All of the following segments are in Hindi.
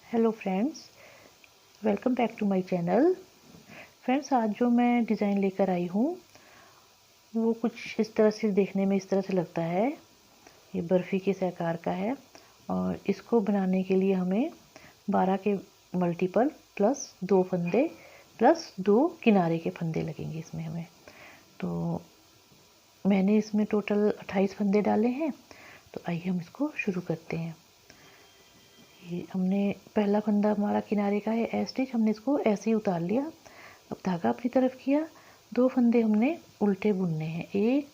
Hello friends, welcome back to my channel. Friends, आज जो मैं डिज़ाइन लेकर आई हूँ वो कुछ इस तरह से, देखने में इस तरह से लगता है। ये बर्फ़ी के से आकार का है और इसको बनाने के लिए हमें 12 के मल्टीपल प्लस 2 फंदे प्लस 2 किनारे के फंदे लगेंगे इसमें हमें। तो मैंने इसमें टोटल 28 फंदे डाले हैं। तो आइए हम इसको शुरू करते हैं। ये हमने पहला फंदा हमारा किनारे का है ए स्टिच, हमने इसको ऐसे ही उतार लिया। अब धागा अपनी तरफ किया, 2 फंदे हमने उल्टे बुनने हैं, 1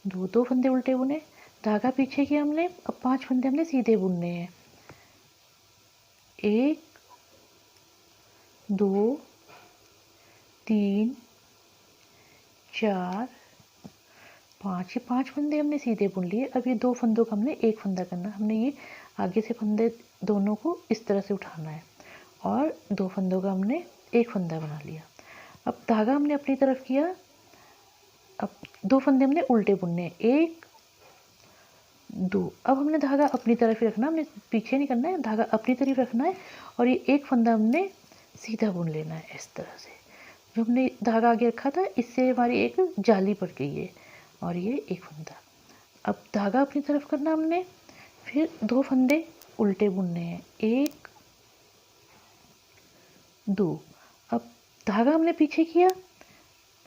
2 फंदे उल्टे बुने, धागा पीछे किया हमने। अब 5 फंदे हमने सीधे बुनने हैं, 1 2 3 4 5, ये 5 फंदे हमने सीधे बुन लिए। अब ये 2 फंदों का हमने एक फंदा करना है। हमने ये आगे से फंदे दोनों को इस तरह से उठाना है और 2 फंदों का हमने एक फंदा बना लिया। अब धागा हमने अपनी तरफ किया। अब 2 फंदे हमने उल्टे बुनने हैं, 1 2। अब हमने धागा अपनी तरफ ही रखना, हमने पीछे नहीं करना है, धागा अपनी तरफ रखना है और ये एक फंदा हमने सीधा बुन लेना है इस तरह से। जो हमने धागा आगे रखा था इससे हमारी एक जाली पड़ गई है और ये एक फंदा। अब धागा अपनी तरफ करना हमने, फिर 2 फंदे उल्टे बुनने हैं, 1 2। अब धागा हमने पीछे किया,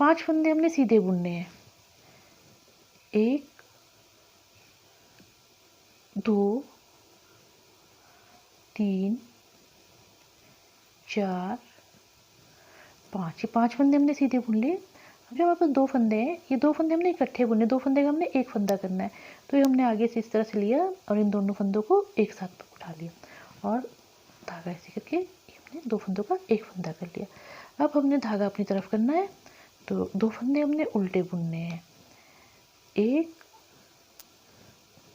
5 फंदे हमने सीधे बुनने हैं, 1 2 3 4 5, ये 5 फंदे हमने सीधे बुन लिए। अब जो हमारे पास 2 फंदे हैं, ये 2 फंदे हमने इकट्ठे बुने, 2 फंदे का हमने एक फंदा करना है। तो ये हमने आगे से इस तरह से लिया और इन दोनों फंदों को एक साथ उठा लिया और धागा ऐसे करके हमने 2 फंदों का एक फंदा कर लिया। अब हमने धागा अपनी तरफ करना है, तो 2 फंदे हमने उल्टे बुनने हैं, 1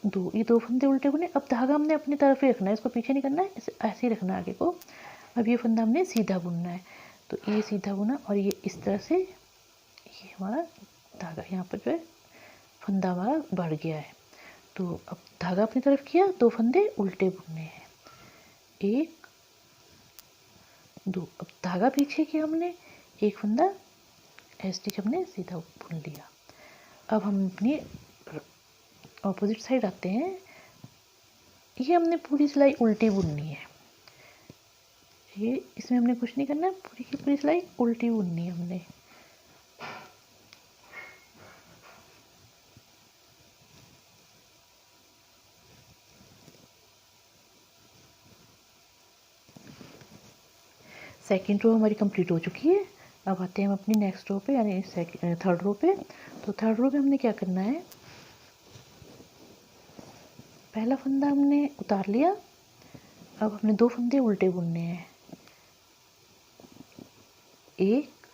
2, ये 2 फंदे उल्टे बुने। अब धागा हमने अपनी तरफ ही रखना है, इसको पीछे नहीं करना है, ऐसे ही रखना है आगे को। अब ये फंदा हमने सीधा बुनना है, तो ये सीधा बुना और ये इस तरह से, ये हमारा धागा यहाँ पर जो है फंदा हमारा बढ़ गया है। तो अब धागा अपनी तरफ किया, 2 फंदे उल्टे बुनने हैं, 1 2। अब धागा पीछे किया हमने, एक फंदा स्टिच हमने सीधा बुन लिया। अब हम अपनी ऑपोजिट साइड आते हैं। ये हमने पूरी सिलाई उल्टी बुननी है, ये इसमें हमने कुछ नहीं करना है, पूरी की पूरी सिलाई उल्टी बुननी है हमने। सेकेंड रो हमारी कंप्लीट हो चुकी है। अब आते हैं हम अपनी नेक्स्ट रो पे, यानी थर्ड रो पे। तो थर्ड रो पे हमने क्या करना है, पहला फंदा हमने उतार लिया। अब हमने 2 फंदे उल्टे बुनने हैं, 1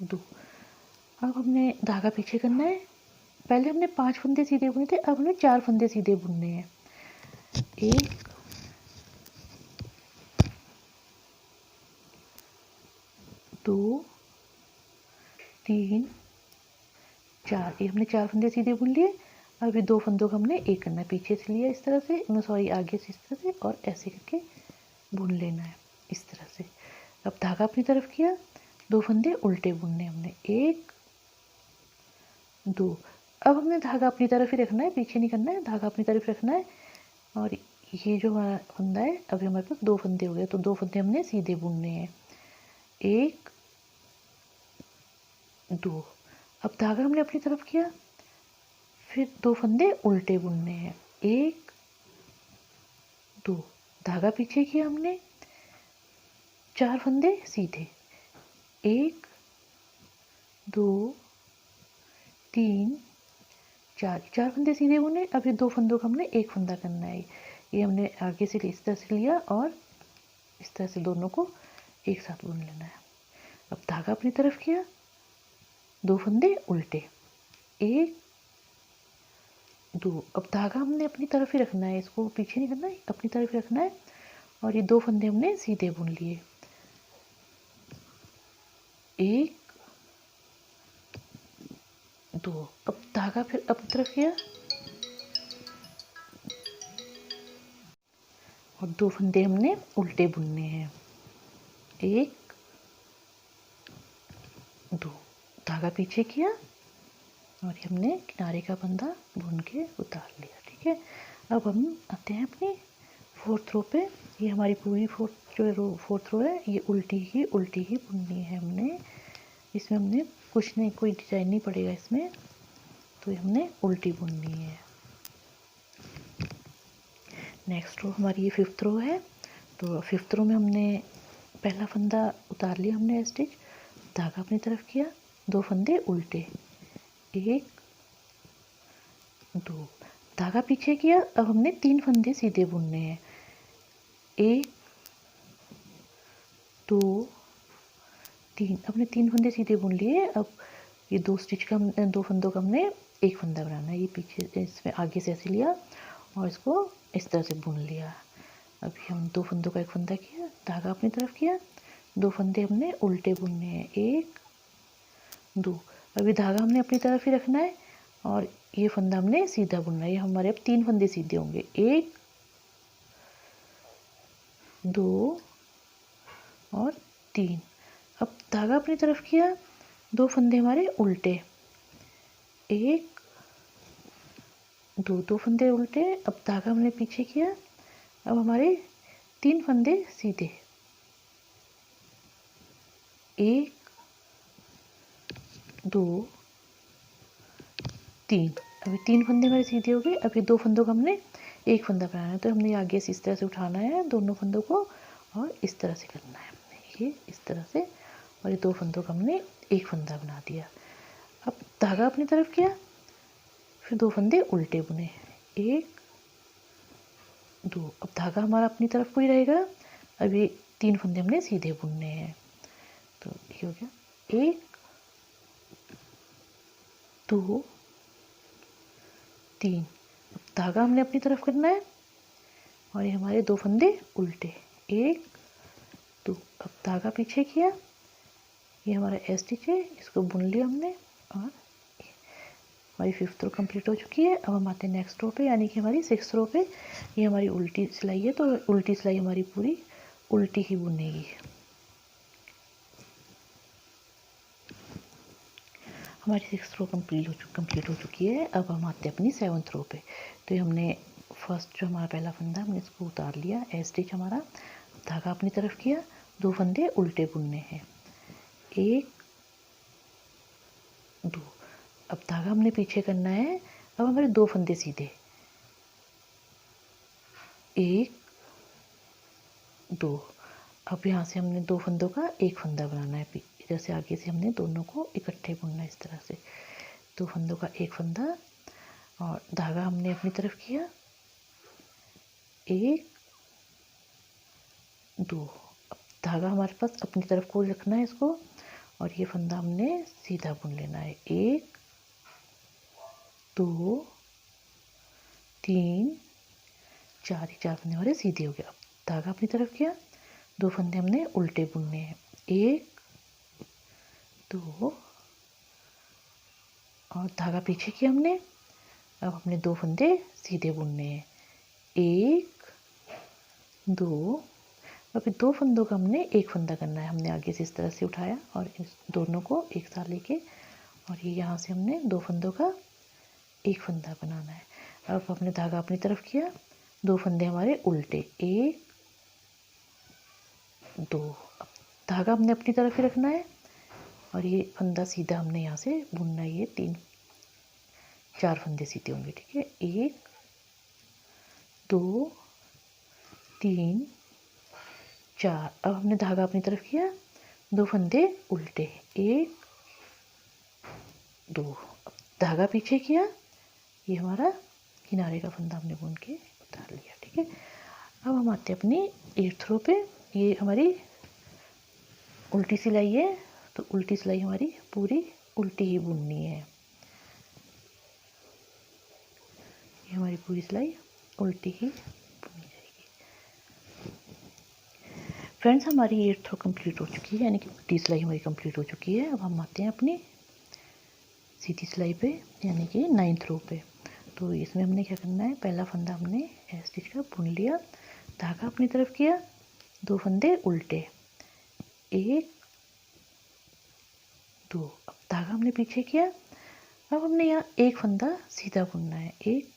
2। अब हमने धागा पीछे करना है, पहले हमने 5 फंदे सीधे बुने थे, अब हमें 4 फंदे सीधे बुनने हैं, 1 2 3 4, ये हमने 4 फंदे सीधे बुन लिए। अब ये 2 फंदों का हमने एक करना है, पीछे से लिया इस तरह से, सॉरी आगे से इस तरह से और ऐसे करके बुन लेना है इस तरह से। अब धागा अपनी तरफ किया, 2 फंदे उल्टे बुनने हमने, 1 2। अब हमने धागा अपनी तरफ ही रखना है, पीछे नहीं करना है, धागा अपनी तरफ रखना है और ये जो हमारा फंदा है, अभी हमारे पास 2 फंदे हो गए, तो 2 फंदे हमने सीधे बुनने हैं, 1 2। अब धागा हमने अपनी तरफ किया, फिर 2 फंदे उल्टे बुनने हैं, 1 2। धागा पीछे किया हमने, 4 फंदे सीधे, 1 2 3 4, 4 फंदे सीधे बुने। अब ये 2 फंदों का हमने एक फंदा करना है, ये हमने आगे से इस तरह से लिया और इस तरह से दोनों को एक साथ बुन लेना है। अब धागा अपनी तरफ किया, 2 फंदे उल्टे, 1 2। अब धागा हमने अपनी तरफ ही रखना है, इसको पीछे नहीं करना है, अपनी तरफ ही रखना है और ये 2 फंदे हमने सीधे बुन लिए, 1 2। अब धागा फिर अपनी तरफ किया, और 2 फंदे हमने उल्टे बुनने हैं, 1 2, धागा पीछे किया और ये हमने किनारे का फंदा बुन के उतार लिया। ठीक है, अब हम आते हैं अपनी 4th रो पे। ये हमारी पूरी 4th रो है, ये उल्टी ही बुननी है हमने। इसमें हमने कुछ नहीं, कोई डिजाइन नहीं पड़ेगा इसमें, तो ये हमने उल्टी बुननी है। नेक्स्ट रो हमारी ये 5th रो है। तो 5th रो में हमने पहला फंदा उतार लिया हमने स्टिच, धागा अपनी तरफ किया, 2 फंदे उल्टे, 1 2, धागा पीछे किया। अब हमने 3 फंदे सीधे बुनने हैं, 1 2 3, अपने 3 फंदे सीधे बुन लिए। अब ये 2 स्टिच का 2 फंदों का हमने एक फंदा बनाना है। ये पीछे इसमें आगे से ऐसे लिया और इसको इस तरह से बुन लिया। अभी हम 2 फंदों का एक फंदा किया, धागा अपनी तरफ किया, 2 फंदे हमने उल्टे बुनने हैं, 1 2। अभी धागा हमने अपनी तरफ ही रखना है और ये फंदा हमने सीधा बुनना है। ये हमारे अब 3 फंदे सीधे होंगे, 1 2 और 3। अब धागा अपनी तरफ किया, 2 फंदे हमारे उल्टे, 1 2, 2 फंदे उल्टे। अब धागा हमने पीछे किया, अब हमारे 3 फंदे सीधे, 1 2 3। अभी 3 फंदे हमारे सीधे हो गए। अभी 2 फंदों का हमने एक फंदा बनाना है, तो हमने आगे से इस तरह से उठाना है दोनों फंदों को और इस तरह से करना है हमने, ये इस तरह से। और ये 2 फंदों का हमने एक फंदा बना दिया। अब धागा अपनी तरफ किया, फिर 2 फंदे उल्टे बुने, 1 2। अब धागा हमारा अपनी तरफ को ही रहेगा। अभी 3 फंदे हमने सीधे बुनने हैं, तो ये हो गया 1 2 3। अब धागा हमने अपनी तरफ करना है और ये हमारे 2 फंदे उल्टे, 1 2। अब धागा पीछे किया, ये हमारा स्टिच है, इसको बुन लिया हमने और हमारी 5th रो कंप्लीट हो चुकी है। अब हम आते हैं नेक्स्ट रो पे, यानी कि हमारी 6th रो पे। ये हमारी उल्टी सिलाई है, तो उल्टी सिलाई हमारी पूरी उल्टी ही बुनेगी। हमारी 6th रो कंप्लीट हो चुकी है। अब हम आते हैं अपनी 7th रो पे। तो ये हमने फर्स्ट जो हमारा पहला फंदा हमने इसको उतार लिया, स्टिच हमारा, धागा अपनी तरफ किया, 2 फंदे उल्टे बुनने हैं, 1 2। अब धागा हमने पीछे करना है। अब हमारे 2 फंदे सीधे, 1 2। अब यहाँ से हमने 2 फंदों का एक फंदा बनाना है, इधर से आगे से हमने दोनों को इकट्ठे बुनना है इस तरह से, 2 फंदों का एक फंदा और धागा हमने अपनी तरफ किया, 1 2। अब धागा हमारे पास अपनी तरफ को रखना है इसको और ये फंदा हमने सीधा बुन लेना है, 1 2 3 4, 4 फंदे हमारे सीधे हो गए। अब धागा अपनी तरफ किया, 2 फंदे हमने उल्टे बुनने हैं, 1 2 और धागा पीछे किया हमने। अब हमने 2 फंदे सीधे बुनने हैं, 1 2। अभी 2 फंदों का हमने एक फंदा करना है। हमने आगे से इस तरह से उठाया और इस दोनों को एक साथ लेके और ये यहाँ से हमने 2 फंदों का एक फंदा बनाना है। अब हमने धागा अपनी तरफ किया, 2 फंदे हमारे उल्टे, 1 2। अब धागा हमने अपनी तरफ ही रखना है और ये फंदा सीधा हमने यहाँ से बुनना है, ये 3 4 फंदे सीधे होंगे। ठीक है, 1 2 3 4। अब हमने धागा अपनी तरफ किया, 2 फंदे उल्टे, 1 2। अब धागा पीछे किया, ये हमारा किनारे का फंदा हमने बुन के उतार लिया। ठीक है, अब हम आते हैं अपनी 8th रो पे। ये हमारी उल्टी सिलाई है, तो उल्टी सिलाई हमारी पूरी उल्टी ही बुननी है। ये हमारी पूरी सिलाई उल्टी ही बुनी जाएगी। फ्रेंड्स, हमारी 8th रो कंप्लीट हो चुकी है, यानी कि उल्टी सिलाई हमारी कंप्लीट हो चुकी है। अब हम आते हैं अपनी सीधी सिलाई पे, यानी कि 9th रो पे। तो इसमें हमने क्या करना है, पहला फंदा हमने स्टिच का बुन लिया, धागा अपनी तरफ किया, 2 फंदे उल्टे, 1 2। अब धागा हमने पीछे किया। अब हमने यहाँ एक फंदा सीधा बुनना है, एक,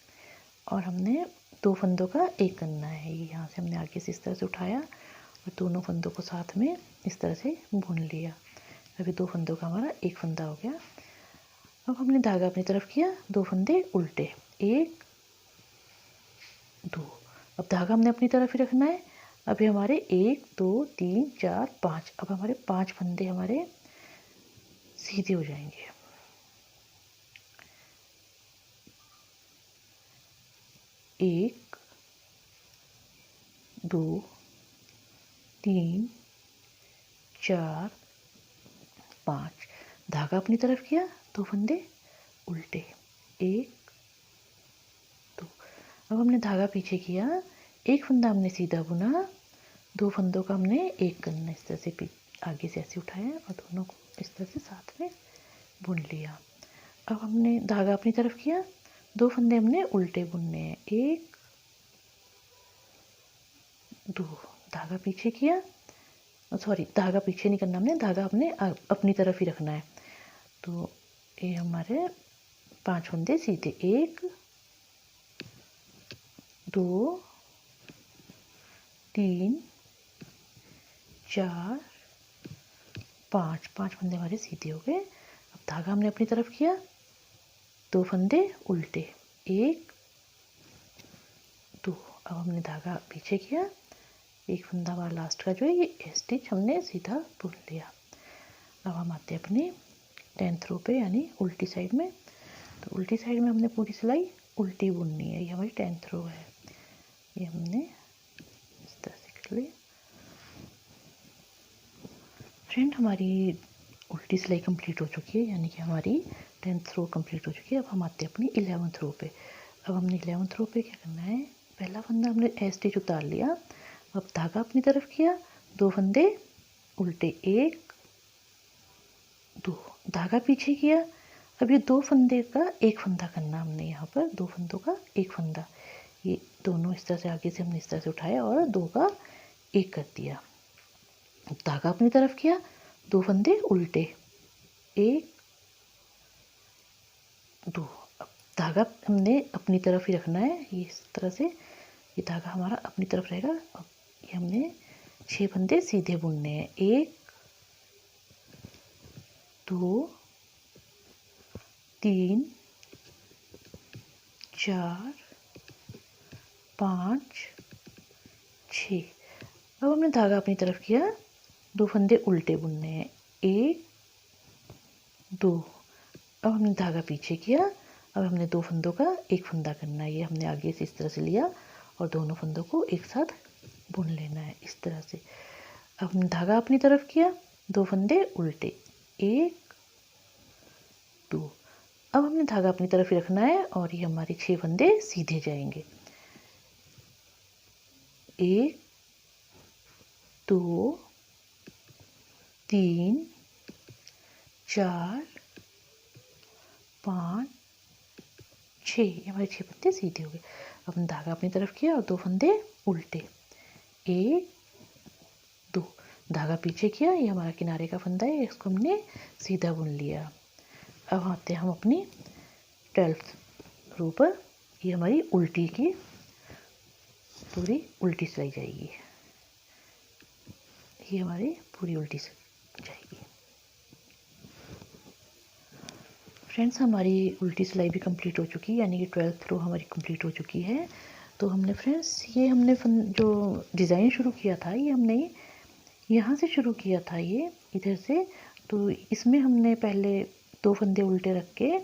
और हमने 2 फंदों का एक करना है। ये यहाँ से हमने आगे से इस तरह से उठाया और दोनों फंदों को साथ में इस तरह से बुन लिया। अभी 2 फंदों का हमारा एक फंदा हो गया। अब हमने धागा अपनी तरफ किया, 2 फंदे उल्टे, 1 2। अब धागा हमने अपनी तरफ ही रखना है। अभी हमारे 1 2 3 4 5, अब हमारे 5 फंदे हमारे सीधे हो जाएंगे। 1 2 3 4 5, धागा अपनी तरफ किया, 2 फंदे उल्टे, 1 2। अब हमने धागा पीछे किया, एक फंदा हमने सीधा बुना, 2 फंदों का हमने एक करना, इस तरह से आगे से ऐसे उठाया और दोनों को इस तरह से साथ में बुन लिया। अब हमने धागा अपनी तरफ किया, 2 फंदे हमने उल्टे बुनने हैं, 1 2। धागा पीछे किया, सॉरी धागा पीछे नहीं करना हमने, धागा हमने अपनी तरफ ही रखना है। तो ये हमारे 5 फंदे सीधे, 1 2 3 4 5, 5 फंदे हमारे सीधे हो गए। अब धागा हमने अपनी तरफ किया, 2 फंदे उल्टे, 1 2। अब हमने धागा पीछे किया, एक फंदा हमारा लास्ट का जो है ये स्टिच हमने सीधा बुन लिया। अब हम आते हैं अपने 10th रो पे, यानी उल्टी साइड में। तो उल्टी साइड में हमने पूरी सिलाई उल्टी बुननी है। ये हमारी 10th रो है, ये हमने इस तरह से कर लिया। फ्रेंड हमारी उल्टी सिलाई कंप्लीट हो चुकी है, यानी कि हमारी 10th रो कंप्लीट हो चुकी है। अब हम आते हैं अपनी 11th रो पे। अब हमने 11th रो पे क्या करना है, पहला फंदा हमने स्टिच उतार लिया। अब धागा अपनी तरफ किया, 2 फंदे उल्टे, 1 2। धागा पीछे किया। अब ये 2 फंदे का एक फंदा करना हमने, यहाँ पर 2 फंदों का एक फंदा, ये दोनों इस तरह से आगे से हमने इस तरह से उठाया और 2 का एक कर दिया। धागा अपनी तरफ किया, 2 फंदे उल्टे, 1 2। अब धागा हमने अपनी तरफ ही रखना है, ये इस तरह से ये धागा हमारा अपनी तरफ रहेगा। अब ये हमने 6 फंदे सीधे बुनने हैं, 1 2 3 4 5 6। अब हमने धागा अपनी तरफ किया, 2 फंदे उल्टे बुनने हैं, 1 2। अब हमने धागा पीछे किया। अब हमने 2 फंदों का एक फंदा करना है, ये हमने आगे से इस तरह से लिया और दोनों फंदों को एक साथ बुन लेना है इस तरह से। अब हमने धागा अपनी तरफ किया, 2 फंदे उल्टे, 1 2। अब हमने धागा अपनी तरफ ही रखना है और ये हमारे 6 फंदे सीधे जाएंगे, 1 2 3 4 5 6, ये हमारे 6 फंदे सीधे हो गए। अब हमने धागा अपनी तरफ किया और 2 फंदे उल्टे, 1 2। धागा पीछे किया, ये हमारा किनारे का फंदा है, इसको हमने सीधा बुन लिया। अब आते हैं हम अपनी 12th रो पर। ये हमारी उल्टी की पूरी उल्टी सिलाई जाएगी, ये हमारी पूरी उल्टी सिलाई जाएगी। फ्रेंड्स हमारी उल्टी सिलाई भी कंप्लीट हो चुकी है, यानी कि 12th रो हमारी कंप्लीट हो चुकी है। तो हमने फ्रेंड्स ये हमने जो डिज़ाइन शुरू किया था, ये हमने यहाँ से शुरू किया था, ये इधर से। तो इसमें हमने पहले 2 फंदे उल्टे रख के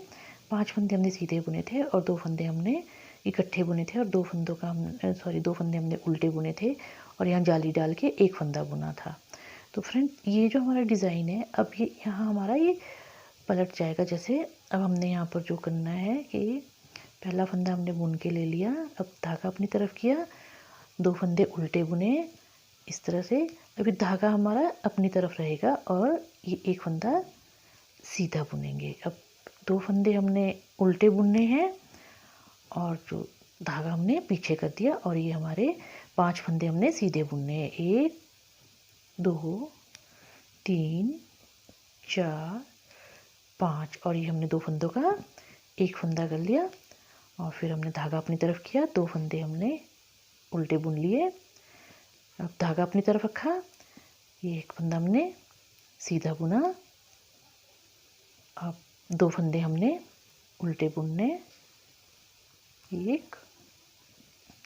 5 फंदे हमने सीधे बुने थे और 2 फंदे हमने इकट्ठे बुने थे और 2 फंदों का हम 2 फंदे हमने उल्टे बुने थे और यहाँ जाली डाल के एक फंदा बुना था। तो फ्रेंड ये जो हमारा डिज़ाइन है, अब ये यहाँ हमारा ये पलट जाएगा। जैसे अब हमने यहाँ पर जो करना है कि पहला फंदा हमने बुन के ले लिया, अब धागा अपनी तरफ किया, 2 फंदे उल्टे बुने इस तरह से। अभी धागा हमारा अपनी तरफ रहेगा और ये एक फंदा सीधा बुनेंगे। अब 2 फंदे हमने उल्टे बुनने हैं और जो धागा हमने पीछे कर दिया और ये हमारे 5 फंदे हमने सीधे बुनने हैं। 1 2 3 4 5 और ये हमने 2 फंदों का एक फंदा कर लिया और फिर हमने धागा अपनी तरफ किया, 2 फंदे हमने उल्टे बुन लिए। अब धागा अपनी तरफ रखा, ये एक फंदा हमने सीधा बुना। अब 2 फंदे हमने उल्टे बुनने, 1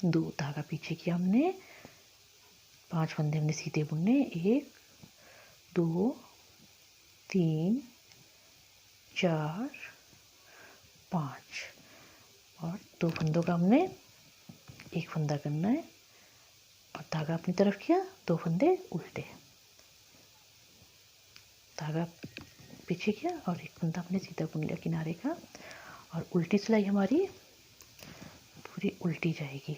2 धागा पीछे किया हमने, 5 फंदे हमने सीधे बुनने, 1 2 3 4 5 और 2 फंदों का हमने एक फंदा करना है और धागा अपनी तरफ किया, 2 फंदे उल्टे, धागा पीछे किया और एक फंदा हमने सीधा बुन लिया किनारे का और उल्टी सिलाई हमारी पूरी उल्टी जाएगी।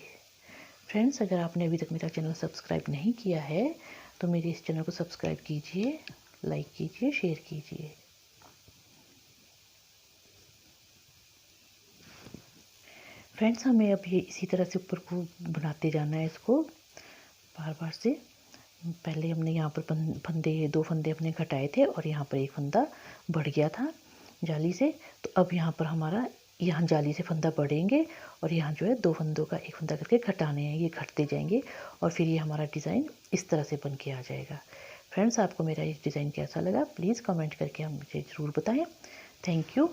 फ्रेंड्स, अगर आपने अभी तक मेरा चैनल सब्सक्राइब नहीं किया है तो मेरे इस चैनल को सब्सक्राइब कीजिए, लाइक कीजिए, शेयर कीजिए। फ्रेंड्स, हमें अब ये इसी तरह से ऊपर को बनाते जाना है इसको बार बार से। पहले हमने यहाँ पर फंदे 2 फंदे अपने घटाए थे और यहाँ पर एक फंदा बढ़ गया था जाली से, तो अब यहाँ पर हमारा यहाँ जाली से फंदा बढ़ेंगे और यहाँ जो है 2 फंदों का एक फंदा करके घटाने हैं, ये घटते जाएंगे और फिर ये हमारा डिज़ाइन इस तरह से बन के आ जाएगा। फ्रेंड्स, आपको मेरा ये डिज़ाइन कैसा लगा प्लीज़ कमेंट करके हम मुझे ज़रूर बताएं। Thank you.